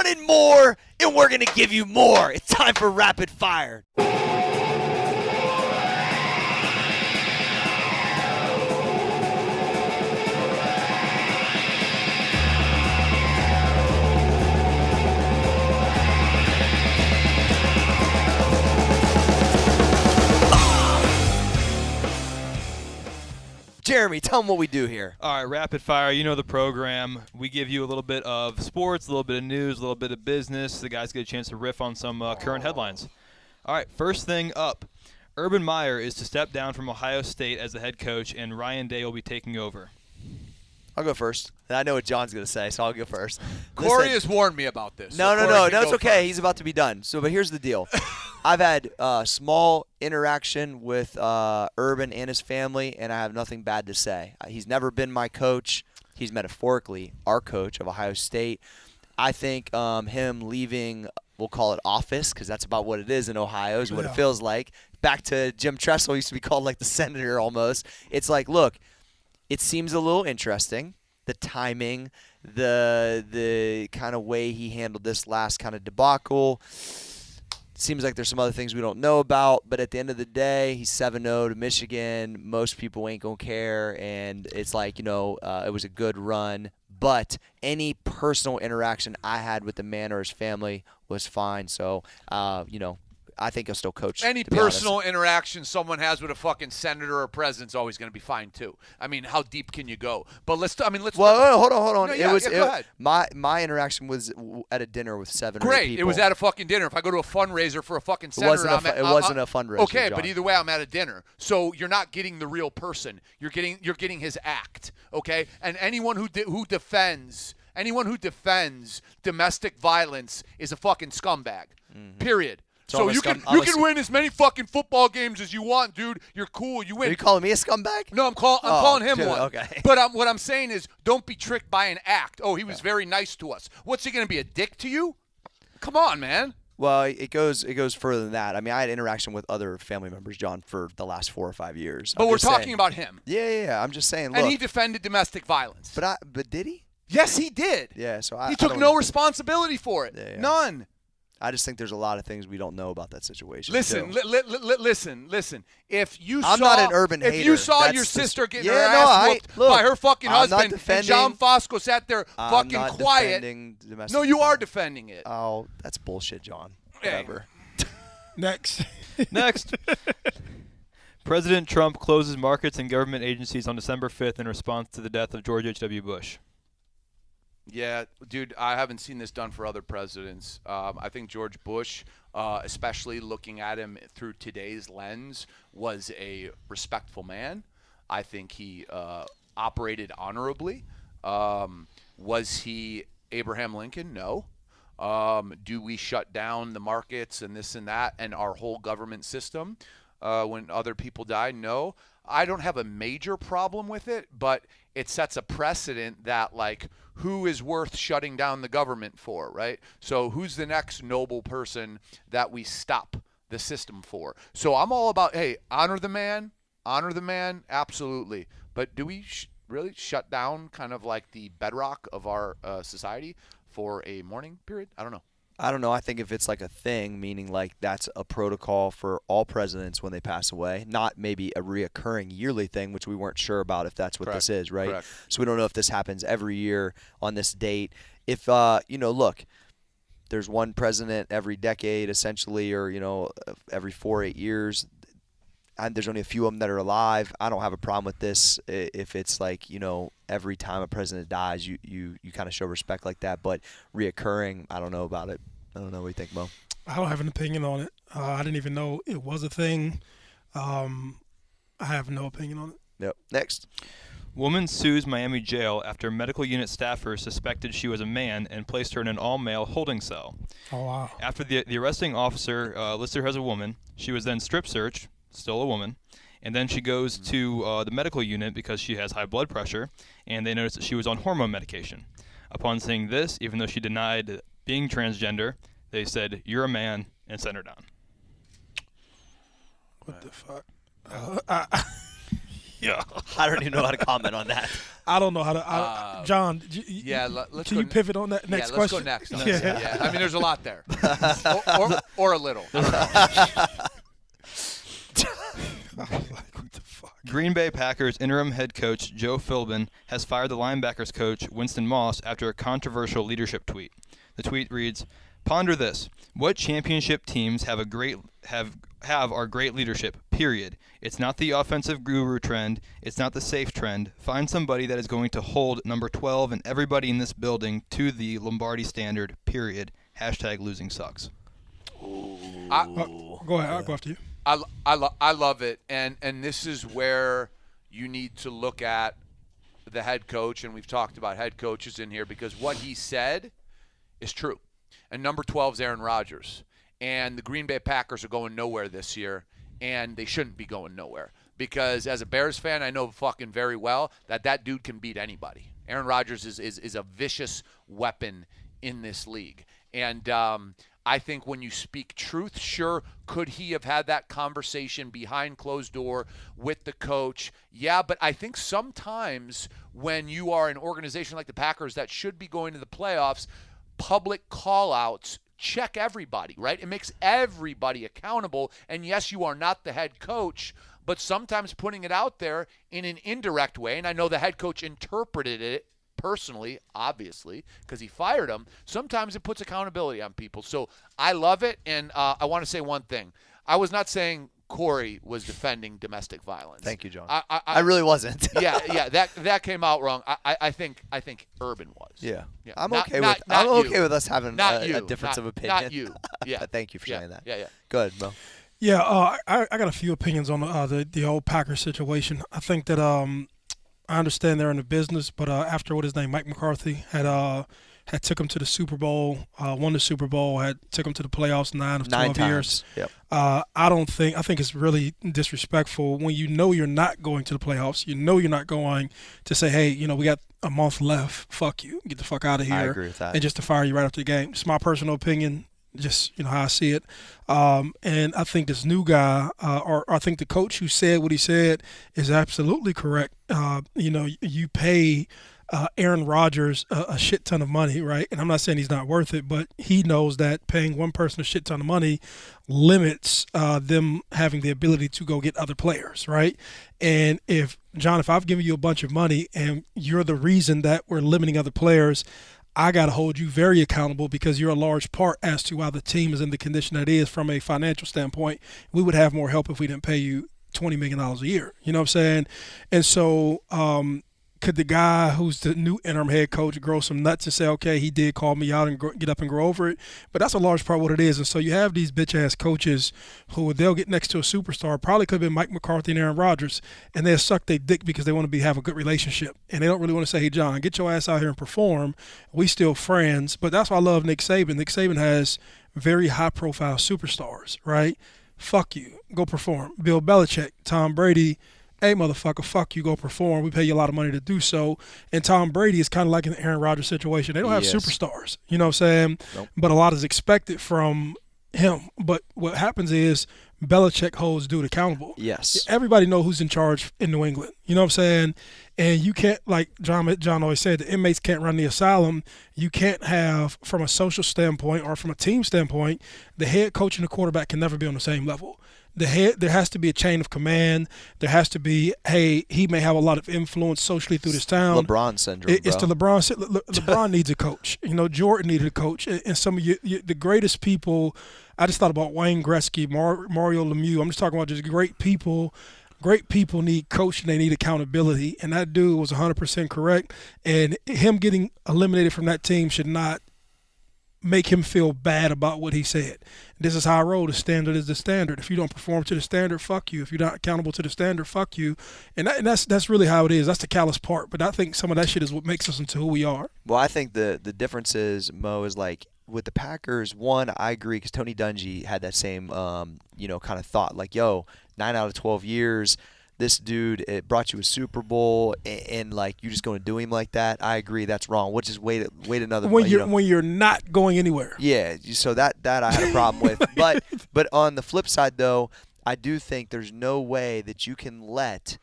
wanted more, and we're going to give you more. It's time for Rapid Fire. Jeremy, tell them what we do here. All right, Rapid Fire, you know the program. We give you a little bit of sports, a little bit of news, a little bit of business. The guys get a chance to riff on some current headlines. All right, first thing up. Urban Meyer is to step down from Ohio State as the head coach, and Ryan Day will be taking over. I'll go first. I know what John's going to say, so I'll go first. Corey has warned me about this. No, so it's okay. First. He's about to be done. But here's the deal. I've had small interaction with Urban and his family, and I have nothing bad to say. He's never been my coach. He's metaphorically our coach of Ohio State. I think him leaving, we'll call it office, because that's about what it is in Ohio, is what it feels like. Back to Jim Tressel, used to be called like the senator almost. It's like, look, it seems a little interesting, the timing, the kind of way he handled this last kind of debacle. Seems like there's some other things we don't know about, but at the end of the day, he's 7-0 to Michigan. Most people ain't going to care, and it's like, it was a good run. But any personal interaction I had with the man or his family was fine. So, I think he'll still coach. Any personal interaction someone has with a fucking senator or president is always going to be fine too. I mean, how deep can you go? But let's. Well, hold on. No, go ahead. My interaction was at a dinner with 7 or 8 Great. people. It was at a fucking dinner. If I go to a fundraiser for a fucking senator, it wasn't a fundraiser. Okay, John. but either way, I'm at a dinner. So you're not getting the real person. You're getting his act. Okay, and anyone who defends domestic violence is a fucking scumbag. Mm-hmm. Period. So you can win as many fucking football games as you want, dude. You're cool. You win. Are you calling me a scumbag? No, I'm calling him one. Okay. But what I'm saying is, don't be tricked by an act. Oh, he was very nice to us. What's he gonna be, a dick to you? Come on, man. Well, it goes further than that. I mean, I had interaction with other family members, John, for the last 4 or 5 years. But we're talking about him. Yeah. I'm just saying. Look, and he defended domestic violence. But did he? Yes, he did. Yeah. So he took no responsibility for it. Yeah. None. I just think there's a lot of things we don't know about that situation. Listen. If you I'm not an urban hater. If you saw your sister getting her ass whooped by her fucking husband, and John Fosco sat there fucking quiet. No, you are defending it. Oh, that's bullshit, John. Whatever. Next. President Trump closes markets and government agencies on December 5th in response to the death of George H.W. Bush. Yeah, dude, I haven't seen this done for other presidents. I think George Bush, especially looking at him through today's lens, was a respectful man. I think he operated honorably. Was he Abraham Lincoln? No. Do we shut down the markets and this and that and our whole government system when other people die? No. I don't have a major problem with it, but it sets a precedent that, like, who is worth shutting down the government for, right? So who's the next noble person that we stop the system for? So I'm all about, hey, honor the man, absolutely. But do we really shut down kind of like the bedrock of our society for a mourning period? I don't know. I think if it's like a thing, meaning like that's a protocol for all presidents when they pass away, not maybe a reoccurring yearly thing, which we weren't sure about if that's what this is, right? Correct. So we don't know if this happens every year on this date. If, look, there's one president every decade essentially, or, every 4 or 8 years. And there's only a few of them that are alive. I don't have a problem with this if it's like, every time a president dies, you kind of show respect like that. But reoccurring, I don't know about it. I don't know. What do you think, Mo? I don't have an opinion on it. I didn't even know it was a thing. I have no opinion on it. Yep. Next. Woman sues Miami jail after medical unit staffers suspected she was a man and placed her in an all-male holding cell. Oh, wow. After the arresting officer listed her as a woman, she was then strip searched, still a woman, and then she goes to the medical unit because she has high blood pressure, and they noticed that she was on hormone medication. Upon seeing this, even though she denied being transgender, they said, "You're a man," and sent her down. What the fuck? Yeah. I don't even know how to comment on that. I don't know how to. John, Let's can go you pivot on that next let's question? go next. on Yeah. that. Yeah. I mean, there's a lot there, or a little. I don't know. What the fuck? Green Bay Packers interim head coach Joe Philbin has fired the linebackers coach Winston Moss after a controversial leadership tweet. The tweet reads, "Ponder this: what championship teams have our great leadership? Period. It's not the offensive guru trend. It's not the safe trend. Find somebody that is going to hold number 12 and everybody in this building to the Lombardi standard. Period. Hashtag losing sucks." Go ahead. I'll go after you. I love it, and this is where you need to look at the head coach, and we've talked about head coaches in here because what he said is true. And number 12 is Aaron Rodgers, and the Green Bay Packers are going nowhere this year, and they shouldn't be going nowhere because as a Bears fan, I know fucking very well that dude can beat anybody. Aaron Rodgers is a vicious weapon in this league, and I think when you speak truth, sure, could he have had that conversation behind closed door with the coach? Yeah, but I think sometimes when you are an organization like the Packers that should be going to the playoffs, public call-outs check everybody, right? It makes everybody accountable. And yes, you are not the head coach, but sometimes putting it out there in an indirect way, and I know the head coach interpreted it personally, obviously, because he fired him, sometimes it puts accountability on people. So I love it, and I want to say one thing. I was not saying Corey was defending domestic violence. Thank you, John. I really wasn't. yeah, that came out wrong. I think Urban was. Yeah. Yeah. I'm Not- okay not- with not I'm you. okay with us having Not you. a difference Not- of opinion. Not you. Yeah. Thank you for Yeah. saying that. Yeah. Go ahead, Mo. Yeah, I got a few opinions on the old Packers situation. I think that I understand they're in the business, but after what his name Mike McCarthy had took him to the Super Bowl, won the Super Bowl, had took him to the playoffs 9 of 12 years. Yep. I think it's really disrespectful when you know you're not going to the playoffs. You know you're not going to say, hey, we got a month left. Fuck you, get the fuck out of here. I agree with that. And just to fire you right after the game. It's my personal opinion. Just how I see it, and I think this new guy, or I think the coach who said what he said is absolutely correct. You pay Aaron Rodgers a shit ton of money, right? And I'm not saying he's not worth it, but he knows that paying one person a shit ton of money limits them having the ability to go get other players, right? And if I've given you a bunch of money and you're the reason that we're limiting other players, I got to hold you very accountable because you're a large part as to why the team is in the condition that it is from a financial standpoint. We would have more help if we didn't pay you $20 million a year. You know what I'm saying? And so could the guy who's the new interim head coach grow some nuts and say, okay, he did call me out and get up and grow over it? But that's a large part of what it is. And so you have these bitch-ass coaches who they'll get next to a superstar, probably could have been Mike McCarthy and Aaron Rodgers, and they'll suck their dick because they want to have a good relationship. And they don't really want to say, hey, John, get your ass out here and perform. We still friends. But that's why I love Nick Saban. Nick Saban has very high-profile superstars, right? Fuck you. Go perform. Bill Belichick, Tom Brady, hey, motherfucker, fuck you, go perform. We pay you a lot of money to do so. And Tom Brady is kind of like an Aaron Rodgers situation. They don't have superstars, you know what I'm saying? Nope. But a lot is expected from him. But what happens is Belichick holds dude accountable. Yes. Everybody know who's in charge in New England. You know what I'm saying? And you can't, like John always said, the inmates can't run the asylum. You can't have, from a social standpoint or from a team standpoint, the head coach and the quarterback can never be on the same level. There has to be a chain of command. There has to be, hey, he may have a lot of influence socially through this town. LeBron syndrome, It's the LeBron. LeBron needs a coach. Jordan needed a coach. And some of the greatest people, I just thought about Wayne Gretzky, Mario Lemieux. I'm just talking about just great people. Great people need coaching. They need accountability. And that dude was 100% correct. And him getting eliminated from that team should not make him feel bad about what he said. This is how I roll. The standard is the standard. If you don't perform to the standard, fuck you. If you're not accountable to the standard, fuck you. And that's really how it is. That's the callous part. But I think some of that shit is what makes us into who we are. Well, I think the difference is, Mo, is like with the Packers, one, I agree because Tony Dungy had that same, kind of thought. Like, 9 out of 12 years, this dude, it brought you a Super Bowl, and like you just going to do him like that. I agree, that's wrong. We'll just wait another. When you're not going anywhere. Yeah, so that I had a problem with. But on the flip side, though, I do think there's no way that you can let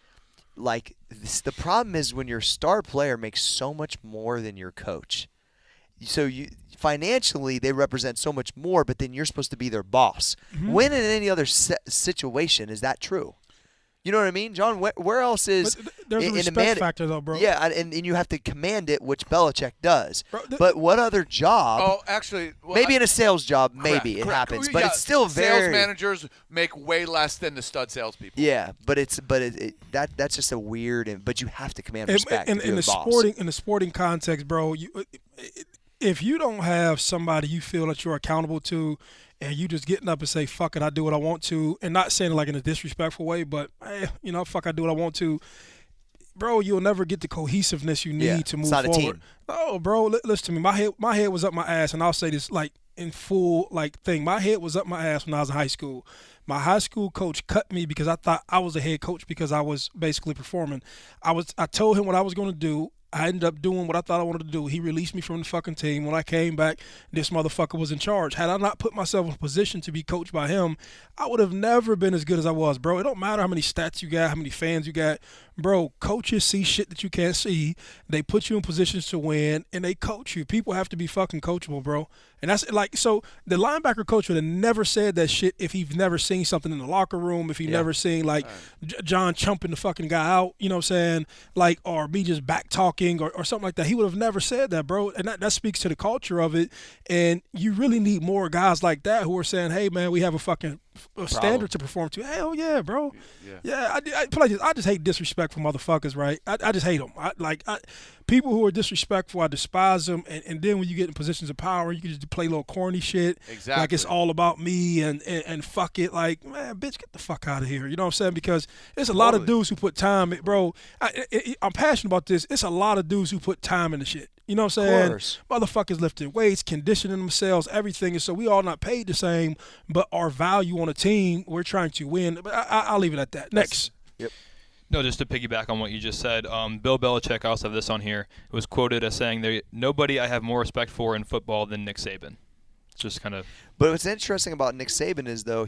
like the problem is when your star player makes so much more than your coach. So you financially they represent so much more, but then you're supposed to be their boss. When in any other situation is that true? You know what I mean, John? Where else is there's a respect factor though, bro? Yeah, and you have to command it, which Belichick does. Bro, but what other job? Oh, actually, well, maybe in a sales job, maybe correct. it happens, but Yeah, it's still sales very. managers make way less than the stud salespeople. Yeah, but that's just a weird. But you have to command respect. In if you're the the boss. sporting context, bro. If you don't have somebody you feel that you're accountable to, and you just getting up and say, fuck it, I do what I want to, and not saying it like in a disrespectful way, but, fuck, I do what I want to, bro, you'll never get the cohesiveness you need to move it's not forward. A team. No, bro, listen to me. My head was up my ass, and I'll say this like in full thing. My head was up my ass when I was in high school. My high school coach cut me because I thought I was the head coach because I was basically performing. I told him what I was going to do. I ended up doing what I thought I wanted to do. He released me from the fucking team. When I came back, this motherfucker was in charge. Had I not put myself in a position to be coached by him, I would have never been as good as I was, bro. It don't matter how many stats you got, how many fans you got. Bro, coaches see shit that you can't see. They put you in positions to win, and they coach you. People have to be fucking coachable, bro. And that's like, so the linebacker coach would have never said that shit if he's never seen something in the locker room, if he never seen like John chumping the fucking guy out, you know what I'm saying? Like, or me just back talking or something like that. He would have never said that, bro. And that speaks to the culture of it. And you really need more guys like that who are saying, hey, man, we have a fucking standard to perform to. Hell yeah, bro. Yeah, I just hate disrespectful motherfuckers, right? I just hate them. People who are disrespectful, I despise them. And then when you get in positions of power, you can just play little corny shit. Exactly. Like it's all about me and fuck it. Like, man, bitch, get the fuck out of here. You know what I'm saying? Because it's a lot of dudes who put time in, bro. I'm passionate about this. It's a lot of dudes who put time in the shit. You know what I'm saying? Motherfuckers lifting weights, conditioning themselves, everything. And so we all not paid the same, but our value on a team, we're trying to win. But I'll leave it at that. Next. Yep. No, just to piggyback on what you just said, Bill Belichick, I also have this on here, was quoted as saying, nobody I have more respect for in football than Nick Saban. It's just kind of. But what's interesting about Nick Saban is, though,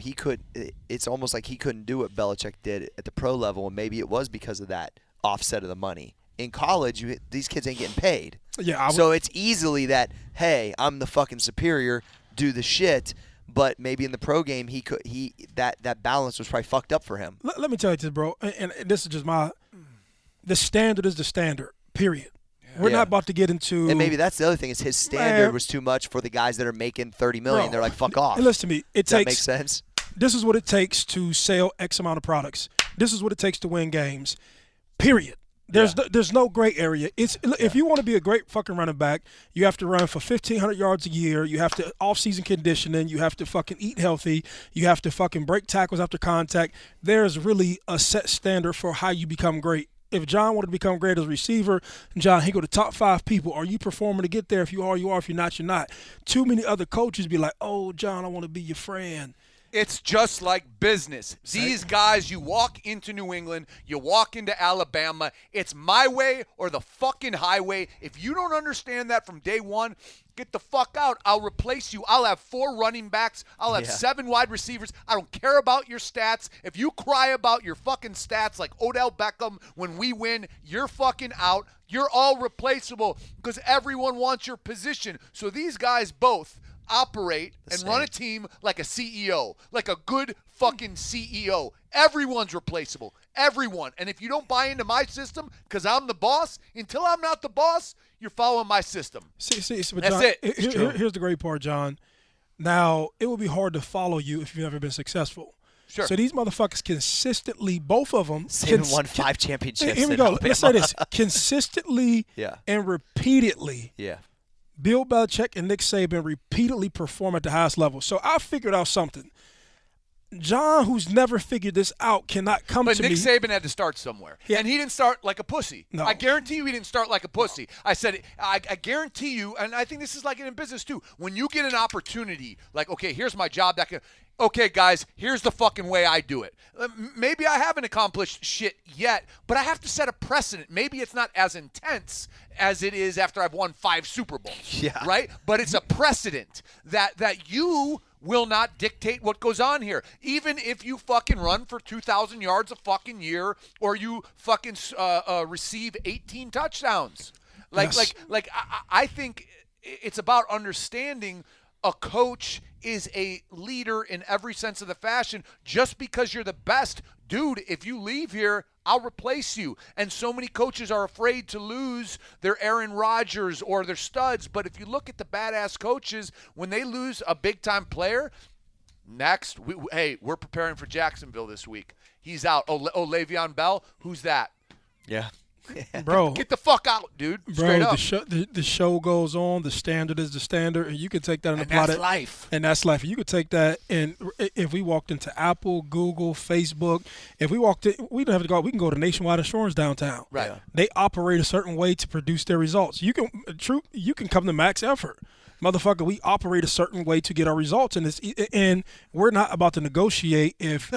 it's almost like he couldn't do what Belichick did at the pro level, and maybe it was because of that offset of the money. In college, these kids ain't getting paid. Yeah. So it's easily that, hey, I'm the fucking superior, do the shit. But maybe in the pro game, that balance was probably fucked up for him. Let me tell you this, bro, and this is just the standard is the standard, period. We're not about to get into. And maybe that's the other thing is his standard was too much for the guys that are making $30 million. Bro, they're like, fuck off. And listen to me. Does that make sense? This is what it takes to sell X amount of products. This is what it takes to win games, period. There's no gray area. If you want to be a great fucking running back, you have to run for 1,500 yards a year. You have to off-season conditioning. You have to fucking eat healthy. You have to fucking break tackles after contact. There's really a set standard for how you become great. If John wanted to become great as a receiver, John, he go to top 5 people. Are you performing to get there? If you are, you are. If you're not, you're not. Too many other coaches be like, oh, John, I want to be your friend. It's just like business. These guys, you walk into New England, you walk into Alabama, it's my way or the fucking highway. If you don't understand that from day one, get the fuck out. I'll replace you. I'll have 4 running backs. I'll have 7 wide receivers. I don't care about your stats. If you cry about your fucking stats like Odell Beckham when we win, you're fucking out. You're all replaceable because everyone wants your position. So these guys both operate and run a team like a CEO, like a good fucking CEO. Everyone's replaceable. Everyone. And if you don't buy into my system because I'm the boss, until I'm not the boss, you're following my system. See, but that's John, it. Here's the great part, John. Now, it will be hard to follow you if you've never been successful. Sure. So these motherfuckers consistently, both of them. Saban won 5 championships. Here we go. Let's say this. Consistently and repeatedly. Yeah. Bill Belichick and Nick Saban repeatedly perform at the highest level. So I figured out something. John, who's never figured this out, cannot come to me. But Nick Saban had to start somewhere. Yeah. And he didn't start like a pussy. No. I guarantee you he didn't start like a pussy. I said, I guarantee you, and I think this is like in business too, when you get an opportunity, like, okay, here's my job, okay, guys, here's the fucking way I do it. Maybe I haven't accomplished shit yet, but I have to set a precedent. Maybe it's not as intense as it is after I've won 5 Super Bowls, right? But it's a precedent that you will not dictate what goes on here. Even if you fucking run for 2,000 yards a fucking year or you fucking receive 18 touchdowns. I think it's about understanding a coach is a leader in every sense of the fashion. Just because you're the best, dude, if you leave here, I'll replace you. And so many coaches are afraid to lose their Aaron Rodgers or their studs. But if you look at the badass coaches, when they lose a big-time player, next, we're preparing for Jacksonville this week. He's out. Oh, Le'Veon Bell? Who's that? Yeah. Bro, Get the fuck out, dude. Straight up. The show goes on. The standard is the standard, and you can take that and apply that's that. life. And that's life. You could take that, and if we walked into Apple, Google, Facebook, if we walked in, we don't have to go. We can go to Nationwide Insurance downtown. Right. Yeah. They operate a certain way to produce their results. You can come to max effort. Motherfucker, we operate a certain way to get our results, and we're not about to negotiate if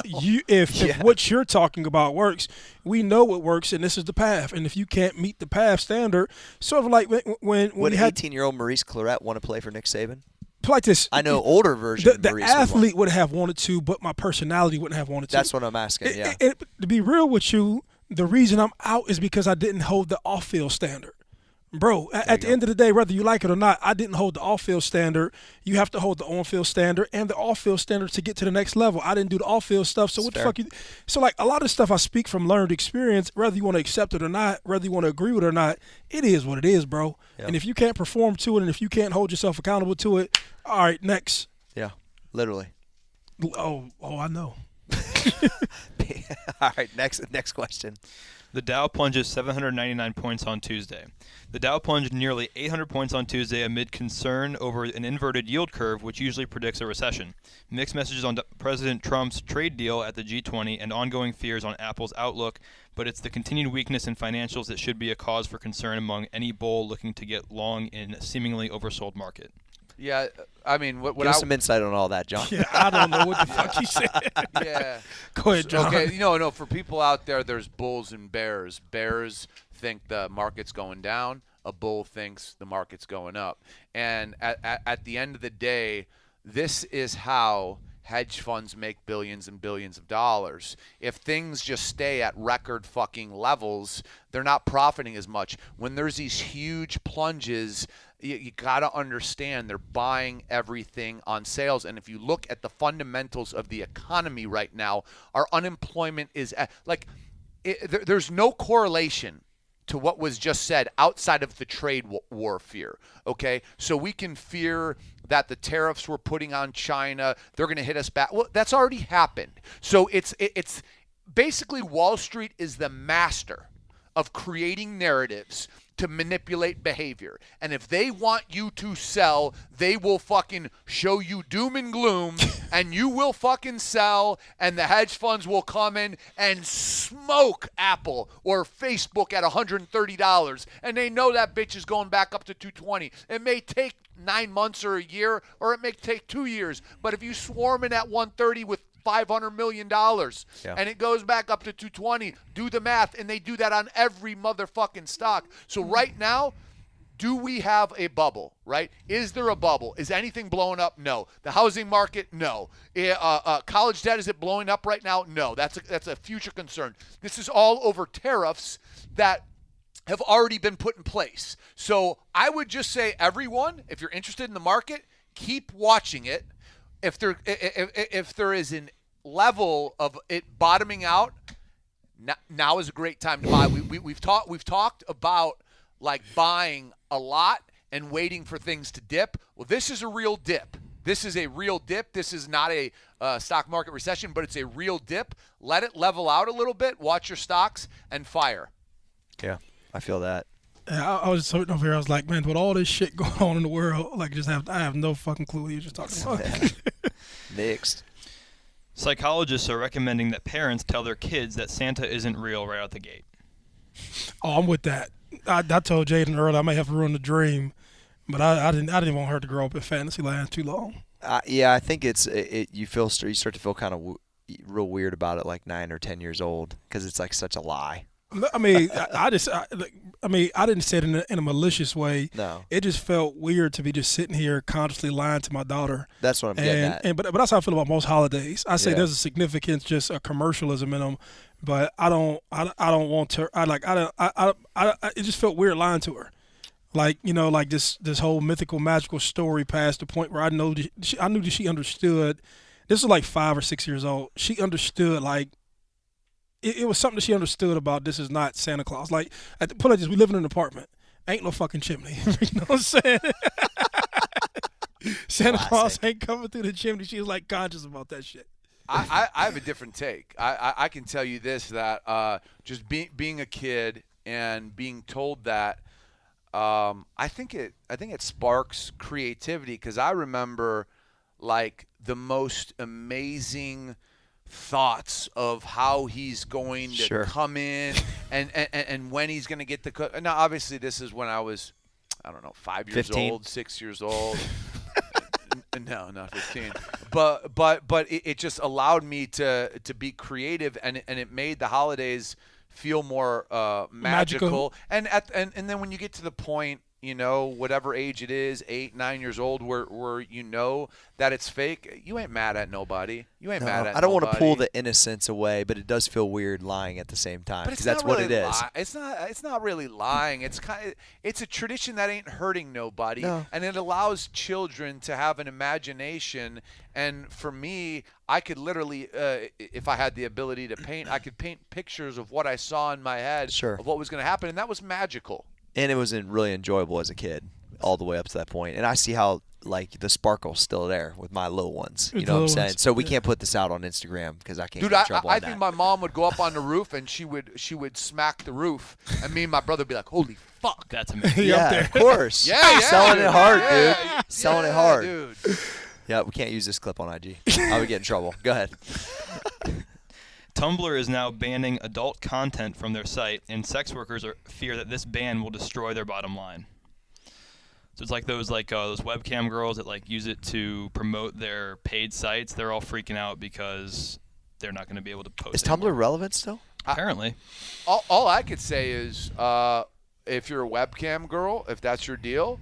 what you're talking about works. We know what works, and this is the path. And if you can't meet the path standard, sort of like when Would we had 18-year-old Maurice Claret want to play for Nick Saban? like this, I know older version. the Maurice athlete would have wanted to, but my personality wouldn't have wanted to. That's what I'm asking. Yeah. And to be real with you, the reason I'm out is because I didn't hold the off-field standard. Bro, at the end of the day, whether you like it or not, I didn't hold the off-field standard. You have to hold the on-field standard and the off-field standard to get to the next level. I didn't do the off-field stuff, so what the fuck you... So, like, a lot of stuff I speak from learned experience, whether you want to accept it or not, whether you want to agree with it or not, it is what it is, bro. Yep. And if you can't perform to it and if you can't hold yourself accountable to it, all right, next. Yeah, literally. Oh, I know. All right, next question. The Dow plunges 799 points on Tuesday. The Dow plunged nearly 800 points on Tuesday amid concern over an inverted yield curve, which usually predicts a recession. Mixed messages on President Trump's trade deal at the G20 and ongoing fears on Apple's outlook, but it's the continued weakness in financials that should be a cause for concern among any bull looking to get long in a seemingly oversold market. Yeah, I mean, Give us some insight on all that, John. Yeah, I don't know what the fuck you said. Yeah. Go ahead, John. Okay, no, for people out there, there's bulls and bears. Bears think the market's going down. A bull thinks the market's going up. And at the end of the day, this is how hedge funds make billions and billions of dollars. If things just stay at record fucking levels, they're not profiting as much. When there's these huge plunges, you got to understand they're buying everything on sales. And if you look at the fundamentals of the economy right now, our unemployment is there's no correlation to what was just said outside of the trade war fear. Okay, so we can fear that the tariffs we're putting on China, they're going to hit us back. Well, that's already happened. So it's basically Wall Street is the master of creating narratives to manipulate behavior. And if they want you to sell, they will fucking show you doom and gloom, and you will fucking sell, and the hedge funds will come in and smoke Apple or Facebook at $130, and they know that bitch is going back up to $220. It may take 9 months or a year, or it may take 2 years, but if you swarm in at $130 with $500 million and it goes back up to 220, do the math, and they do that on every motherfucking stock. So right now, do we have a bubble, right? Is there a bubble? Is anything blowing up? No. The housing market? No. College debt, is it blowing up right now? No. That's a future concern. This is all over tariffs that have already been put in place. So I would just say, everyone, if you're interested in the market, keep watching it. If there is an level of it bottoming out, now is a great time to buy. We've talked about like buying a lot and waiting for things to dip. Well, this is a real dip. This is a real dip. This is not a stock market recession, but it's a real dip. Let it level out a little bit. Watch your stocks and fire. Yeah, I feel that. I was sitting over here. I was like, man, with all this shit going on in the world, like, I have no fucking clue what you're just talking about. Mixed. Psychologists are recommending that parents tell their kids that Santa isn't real right out the gate. Oh, I'm with that. I told Jaden earlier I may have to ruin the dream, but I didn't want her to grow up in fantasy land too long. Yeah, I think you start to feel kind of real weird about it, like 9 or 10 years old, because it's like such a lie. I mean, I didn't say it in a malicious way. No, It just felt weird to be just sitting here consciously lying to my daughter. that's what I'm getting at. But that's how I feel about most holidays. I say Yeah. there's a significance, just a commercialism in them, but I don't want to. It just felt weird lying to her. Like, like this whole mythical, magical story past the point where I knew that she understood. This was like 5 or 6 years old. She understood, like, it was something that she understood about this is not Santa Claus. Like, put it like this, we live in an apartment. Ain't no fucking chimney. You know what I'm saying? Santa Claus ain't coming through the chimney. She was like conscious about that shit. I have a different take. I can tell you this, that just being a kid and being told that, I think it sparks creativity, because I remember like the most amazing thoughts of how he's going to Sure. come in and when he's going to get the cook. Now, obviously, this is when I was, I don't know, 5 years 15? old, 6 years old. No, not 15. But it just allowed me to be creative, and it made the holidays feel more magical. And then when you get to the point, whatever age it is, 8, 9 years old, where you know that it's fake, you ain't mad at nobody. You ain't mad at I don't want to nobody. pull the innocence away, but it does feel weird lying at the same time, But because it's that's not what really it is. It's not really lying. It's a tradition that ain't hurting nobody, No. and it allows children to have an imagination. And for me, I could literally, if I had the ability to paint, I could paint pictures of what I saw in my head, Sure. of what was going to happen, and that was magical. And it was really enjoyable as a kid, all the way up to that point. And I see how like the sparkle's still there with my little ones. You With know the what I'm little saying? ones, So we yeah. can't put this out on Instagram because I can't Dude, get in trouble I on think that. my mom would go up on the roof, and she would smack the roof, and me and my brother would be like, "Holy fuck!" That's amazing. Yeah, up Yeah, there. of course. Yeah, Selling dude. it hard, Yeah, dude. Selling it yeah, hard. dude. Yeah, we can't use this clip on IG. I would get in trouble. Go ahead. Tumblr is now banning adult content from their site, and sex workers fear that this ban will destroy their bottom line. So it's like those webcam girls that like use it to promote their paid sites. They're all freaking out because they're not going to be able to post. Is Tumblr relevant still? Apparently. All I could say is, if you're a webcam girl, if that's your deal,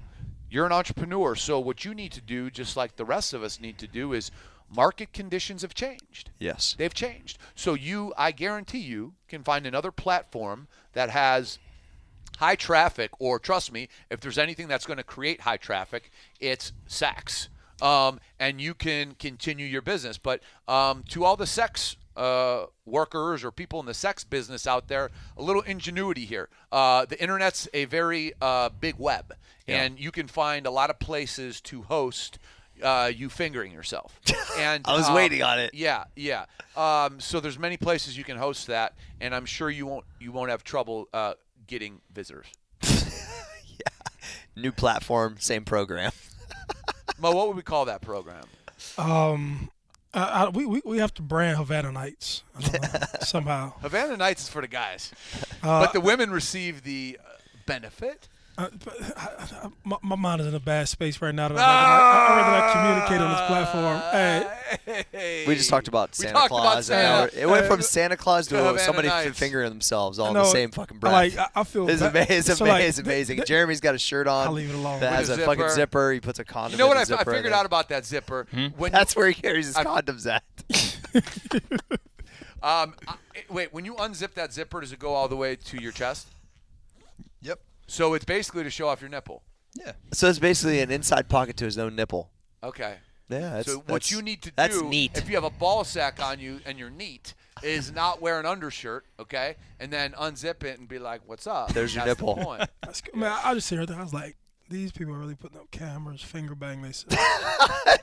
you're an entrepreneur. So what you need to do, just like the rest of us need to do, is market conditions have changed. Yes. They've changed. So I guarantee you can find another platform that has high traffic, or trust me, if there's anything that's going to create high traffic, it's sex. And you can continue your business. But to all the sex workers or people in the sex business out there, a little ingenuity here. The internet's a very big web, and you can find a lot of places to host you fingering yourself. And I was waiting on it. Yeah. So there's many places you can host that, and I'm sure you won't have trouble getting visitors. New platform, same program. Mo, what would we call that program? We have to brand Havana Nights somehow. Havana Nights is for the guys, Uh, but the women receive the benefit. My mind is in a bad space right now. That I'd rather not communicate on this platform. Hey, We just talked about We Santa talked Claus. about and Santa. now it went from Santa Claus to Havana somebody Nights. fingering themselves all in No, the same fucking breath. like I feel It's bad. amazing. So, like, It's amazing. Jeremy's got a shirt on I'll leave it alone. that has With a a fucking zipper. zipper. He puts a condom You know what in I the zipper. figured out about that zipper? When That's where he carries his condoms at. wait, when you unzip that zipper, does it go all the way to your chest? Yep. So it's basically to show off your nipple. Yeah. So it's basically an inside pocket to his own nipple. Okay. Yeah. So what you need to that's do, neat. if you have a ball sack on you and you're neat, is not wear an undershirt, okay, and then unzip it and be like, "What's up?" There's your That's the nipple. point. That's good. Man, I just sit here. I was like, these people are really putting up cameras, finger bang themselves,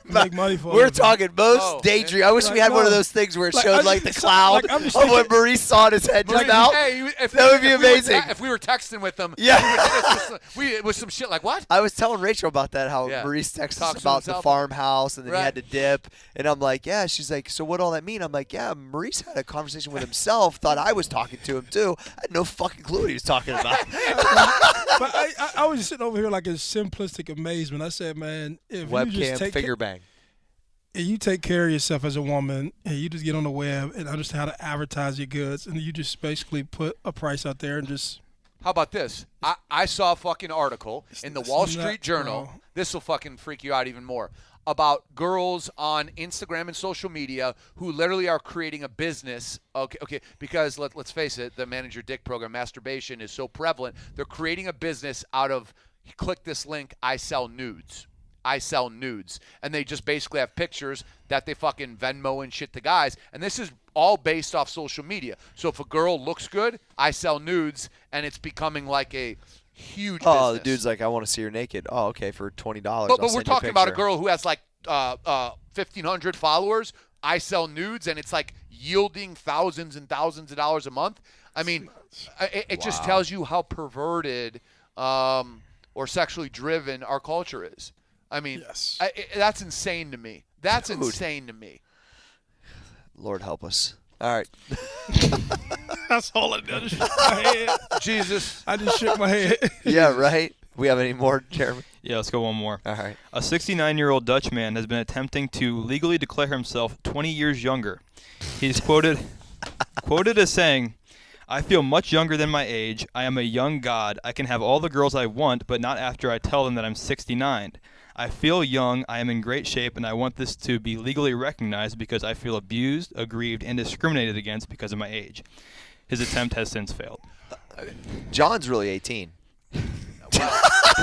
make money for. We're it. talking most Oh, daydream. I wish we had one of no. those things where it Like, showed I like the just- cloud like, I'm just of what thinking- Maurice saw in his head just Maurice, now. hey, if That would be if we were amazing. if we were texting with them, Yeah. he would hit us with some shit like what? I was telling Rachel about that, how Yeah. Maurice texted Talks us to about the himself. farmhouse, and then he Right. had to dip. And I'm like, yeah. She's like, so what all that mean? I'm like, yeah, Maurice had a conversation with himself, thought I was talking to him too. I had no fucking clue what he was talking about. But I was just sitting over here like in simplistic amazement. I said, man, if you Webcam just take finger bang. you take care of yourself as a woman, and you just get on the web and understand how to advertise your goods, and you just basically put a price out there and just. How about this? I saw a fucking article in the Wall It's Street nuts, Journal. bro. This will fucking freak you out even more. About girls on Instagram and social media who literally are creating a business. Okay, because let's face it, the Manage Your Dick program, masturbation, is so prevalent. They're creating a business out of, click this link, I sell nudes. I sell nudes. And they just basically have pictures that they fucking Venmo and shit to guys. And this is all based off social media. So if a girl looks good, I sell nudes, and it's becoming like a huge Oh, the business. dude's like, I want to see her naked. Oh, okay, for $20. But we're talking about a girl who has like 1,500 followers. I sell nudes, and it's like yielding thousands and thousands of dollars a month. I mean, it just tells you how perverted or sexually driven our culture is. I mean, Yes. that's insane to me. That's Dude. insane to me. Lord help us. All right. That's all I did. I just shook my head. Jesus. I just shook my head. Yeah, right? We have any more, Jeremy? Yeah, let's go one more. All right. A 69-year-old Dutch man has been attempting to legally declare himself 20 years younger. He's quoted as saying, "I feel much younger than my age. I am a young god. I can have all the girls I want, but not after I tell them that I'm 69. I feel young, I am in great shape, and I want this to be legally recognized because I feel abused, aggrieved, and discriminated against because of my age." His attempt has since failed. John's really 18.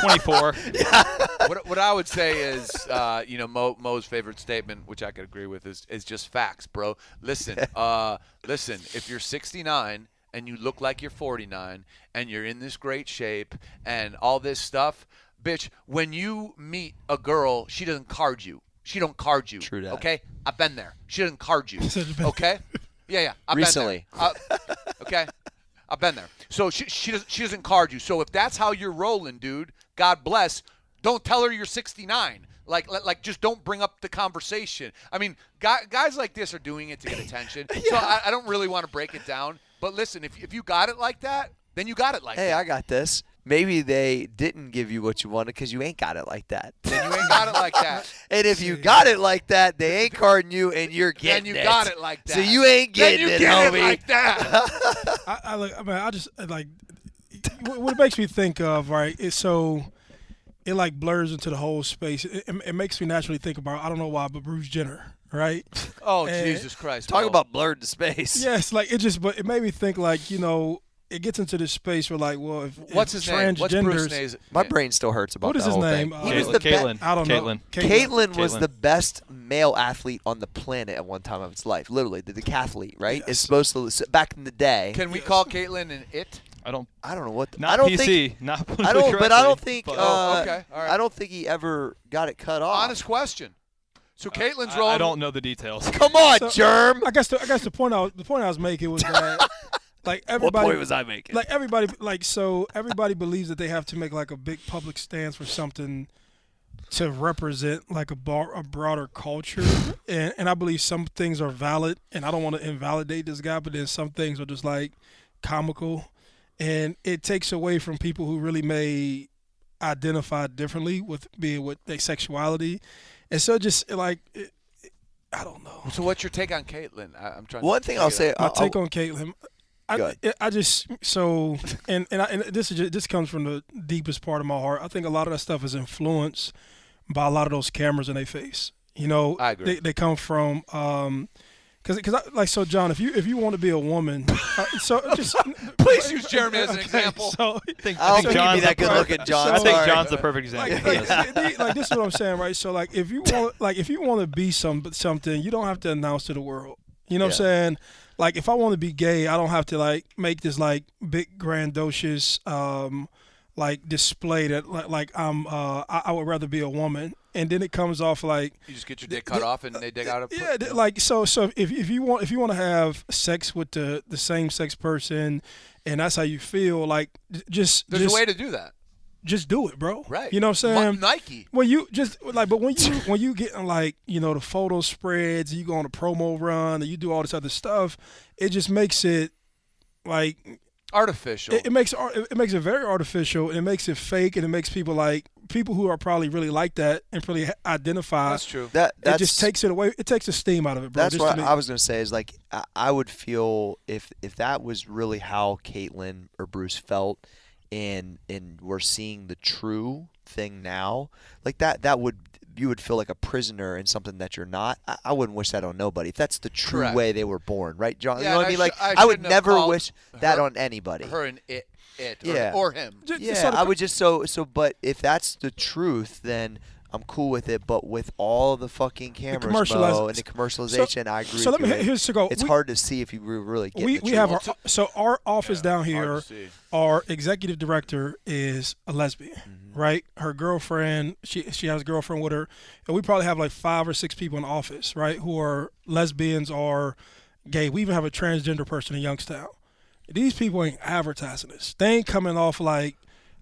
24. What I would say is, Mo's favorite statement, which I could agree with, is just facts, bro. Listen, if you're 69 and you look like you're 49 and you're in this great shape and all this stuff, bitch, when you meet a girl, she doesn't card you. She don't card you. True that. Okay? I've been there. She doesn't card you. Okay? Yeah. I've Recently. been there. Okay? I've been there. So she doesn't card you. So if that's how you're rolling, dude, God bless. Don't tell her you're 69. Like just don't bring up the conversation. I mean, guys like this are doing it to get attention. So I don't really want to break it down. But listen, if you got it like that, then you got it like Hey, that. I got this. Maybe they didn't give you what you wanted because you ain't got it like that. Then you ain't got it like that. And if you got it like that, they ain't carding you and you're getting Then it. you got it like that. So you ain't Then getting you it, get homie. it like that. I just like what it makes me think of, right? Is so it like blurs into the whole space. It makes me naturally think about, I don't know why, but Bruce Jenner, right? Oh, And- Jesus Christ. Talk bro. about blurred to space. Yes, like but it made me think like, it gets into this space where like, well, if What's his name? What's Bruce's transgenders- name? My brain still hurts about What is that his whole name? thing. He was Caitlin. the best. Caitlin. I don't know. Caitlin. Caitlin was Caitlin. the best male athlete on the planet at one time of his life. Literally, the decathlete, right? Yes. It's supposed to back in the day. Can we call Caitlin an it? I don't. I don't know what. Not I don't PC. think. Not I don't. But I don't think. but- Okay, all right. I don't think he ever got it cut off. Honest question. So Caitlin's rolling. I don't know the details. Come on, So- Germ. I guess the point I was making was that like What everybody point was I making? like everybody believes that they have to make like a big public stance for something to represent like a broader culture, and I believe some things are valid, and I don't want to invalidate this guy, but then some things are just like comical, and it takes away from people who really may identify differently with their sexuality, and so just like I don't know. So what's your take on Caitlin? I'm trying. One to thing figure I'll it say. out. My take on Caitlin. Good. I just so and this comes from the deepest part of my heart. I think a lot of that stuff is influenced by a lot of those cameras in their face. I agree. They come from so John, if you want to be a woman, so just Please use Jeremy as an example. So I think I don't think you'd be John's that the good looking, perfect- John. I think Sorry. John's the perfect example. like this is what I'm saying, right? So like if you want to be something, you don't have to announce to the world. You know what I'm saying? Like if I want to be gay, I don't have to like make this like big grandiose like display that I would rather be a woman, and then it comes off like You just get your dick cut off and they dig out a. like so if you want to have sex with the same sex person, and that's how you feel, like There's a way to do that. just do it, bro. Right. You know what I'm saying? Nike. When you just like, but when you get like the photo spreads, you go on a promo run, and you do all this other stuff, it just makes it like artificial. It makes it very artificial, and it makes it fake, and it makes people who are probably really like that and really identify. That's true. It just takes it away. It takes the steam out of it, bro. That's what I was gonna say. Is like I would feel if that was really how Caitlyn or Bruce felt, and we're seeing the true thing now, like that would. You would feel like a prisoner in something that you're not. I wouldn't wish that on nobody. If that's the true Correct. way they were born, right, John? Yeah, you know what I mean? Like I would shouldn't have never called wish that her- on anybody. Her and it Yeah. or him. Yeah, I would just so. But if that's the truth, then I'm cool with it. But with all the fucking cameras, Mo, and the commercialization, I agree. So with let me you. here's to go. It's hard to see if you really get. We the truth. have our office down here. hard to see. Our executive director is a lesbian, right? Her girlfriend, she has a girlfriend with her, and we probably have like 5 or 6 people in the office, right, who are lesbians or gay. We even have a transgender person in Youngstown. These people ain't advertising this. They ain't coming off like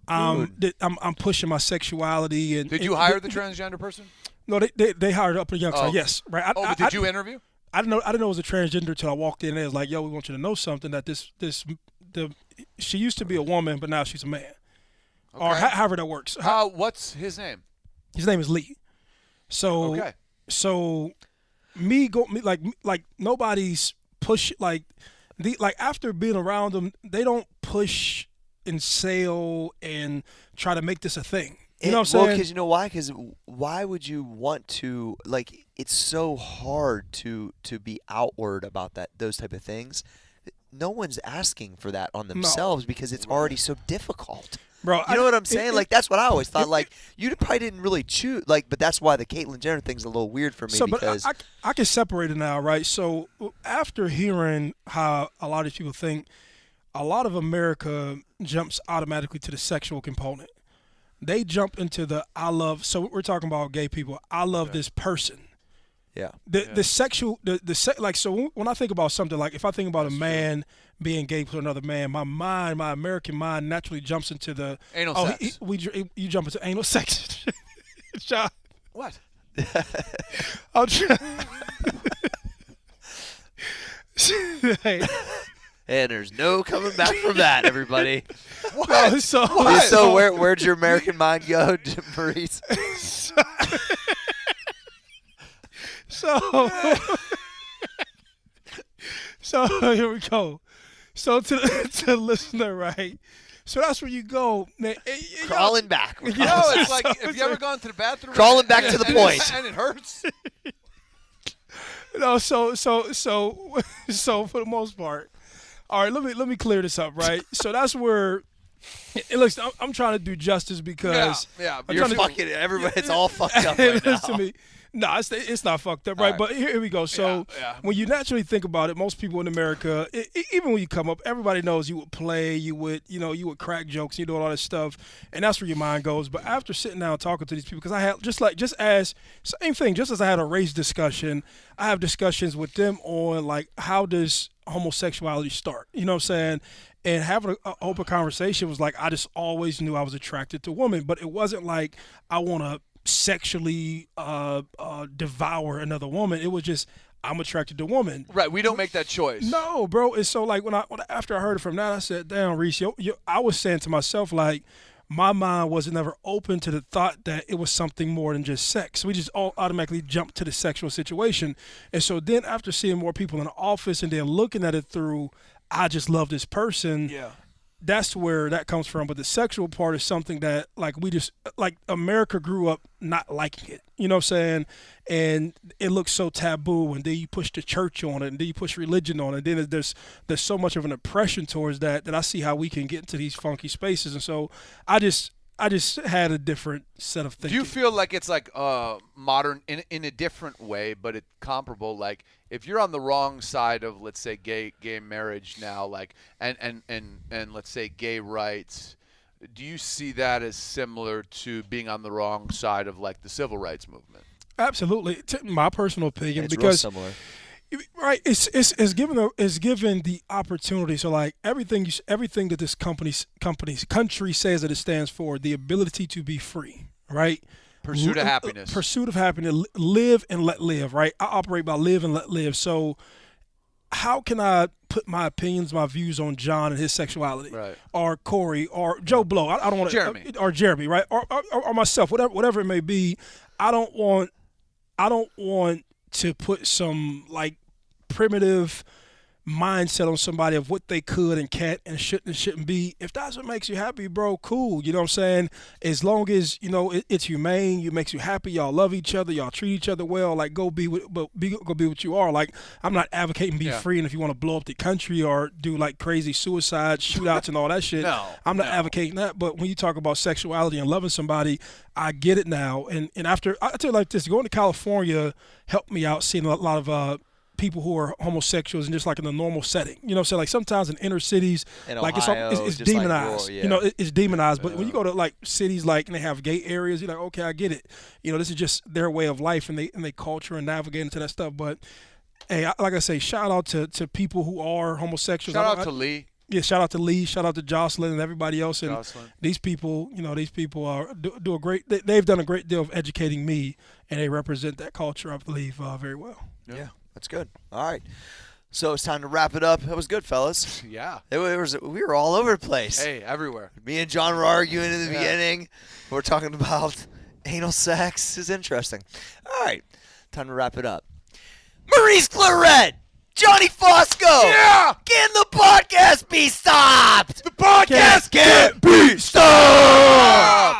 I'm pushing my sexuality. And Did you hire the transgender person? No, they hired up in Youngstown. Oh. Yes, right. But did you interview? I didn't know it was a transgender until I walked in. And it was like, yo, we want you to know something that she used to be a woman, but now she's a man, or however that works. What's his name? His name is Lee. So Okay. So like nobody's push like after being around them, they don't push and sell and try to make this a thing. You know what I'm saying? Well, because you know why? Because why would you want to like? It's so hard to be outward about those type of things. No one's asking for that on themselves because it's already so difficult. Bro, you know what I'm saying? Like that's what I always thought. Like you probably didn't really choose. Like, but that's why the Caitlyn Jenner thing's a little weird for me because but I can separate it now, right? So after hearing how a lot of people think, a lot of America jumps automatically to the sexual component. They jump into the I love. So we're talking about gay people. I love this person. Yeah. The sexual like so when I think about something like if I think about a man being gay to another man, my American mind naturally jumps into the Anal sex. You jump into anal sex. John, What? I'm trying. Hey. And there's no coming back from that, everybody. No, so Where'd your American mind go, Maurice? So here we go. So to the listener, right? So that's where you go, man. Crawling back. No, it's like have you ever gone to the bathroom? Crawling back to the point. And it hurts. No, so for the most part. All right, let me clear this up, right? So that's where it looks. I'm trying to do justice because But You're fucking everybody. It's all fucked up right now. listen to me. No, it's not fucked up, right? But here we go. So when you naturally think about it, most people in America, even when you come up, everybody knows you would play, you would crack jokes, you do all that stuff, and that's where your mind goes. But after sitting down and talking to these people, because I had just as I had a race discussion, I have discussions with them on like how does homosexuality start? You know what I'm saying? And having an open conversation was like I just always knew I was attracted to women, but it wasn't like I want to sexually devour another woman. It was just I'm attracted to women. Right, we don't make that choice. No, bro. It's so like after I heard it from that, I said, "Damn, Reese." I was saying to myself like, my mind was never open to the thought that it was something more than just sex. We just all automatically jumped to the sexual situation, and so then after seeing more people in the office and then looking at it through, I just love this person. Yeah. That's where that comes from. But the sexual part is something that like America grew up not liking it. You know what I'm saying? And it looks so taboo, and then you push the church on it, and then you push religion on it. And then there's so much of an oppression towards that I see how we can get into these funky spaces. And so I just had a different set of thinking. Do you feel like it's like modern in a different way, but it's comparable? Like if you're on the wrong side of, let's say, gay marriage now, like and let's say gay rights, do you see that as similar to being on the wrong side of like the civil rights movement? Absolutely, my personal opinion, It's real because similar. right, it's given the opportunity. So like everything that this country says that it stands for, the ability to be free, right? Pursuit of happiness. Pursuit of happiness. Live and let live, right? I operate by live and let live. So how can I put my opinions, my views on John and his sexuality, Right. or Corey, or Joe Blow? I don't want to, Jeremy. or Jeremy, right, or myself, whatever it may be. I don't want to put some like primitive mindset on somebody of what they could and can't and shouldn't be. If that's what makes you happy, bro, cool. You know what I'm saying? As long as it's humane, it makes you happy. Y'all love each other. Y'all treat each other well. Like go be what you are. Like I'm not advocating be free. And if you want to blow up the country or do like crazy suicides, shootouts, and all that shit, I'm not advocating that. But when you talk about sexuality and loving somebody, I get it now. And after I tell you like this, going to California helped me out seeing a lot of people who are homosexuals and just like in a normal setting, you know what I'm saying? Like sometimes in inner cities, In like Ohio, it's just like demonized, rural, yeah. it's demonized. But when you go to like cities like and they have gay areas, you're like, okay, I get it. This is just their way of life and they culture and navigate into that stuff. But hey, like I say, shout out to people who are homosexuals. Shout out to Lee. Yeah, shout out to Lee, shout out to Jocelyn and everybody else. And Jocelyn. these people are do a great. They've done a great deal of educating me, and they represent that culture, I believe, very well. Yeah, that's good. All right. So it's time to wrap it up. That was good, fellas. Yeah. We were all over the place. Hey, everywhere. Me and John were arguing in the beginning. We're talking about anal sex. It's interesting. All right. Time to wrap it up. Maurice Claret! Johnny Fosco! Yeah! Can the podcast be stopped? The podcast can't be stopped!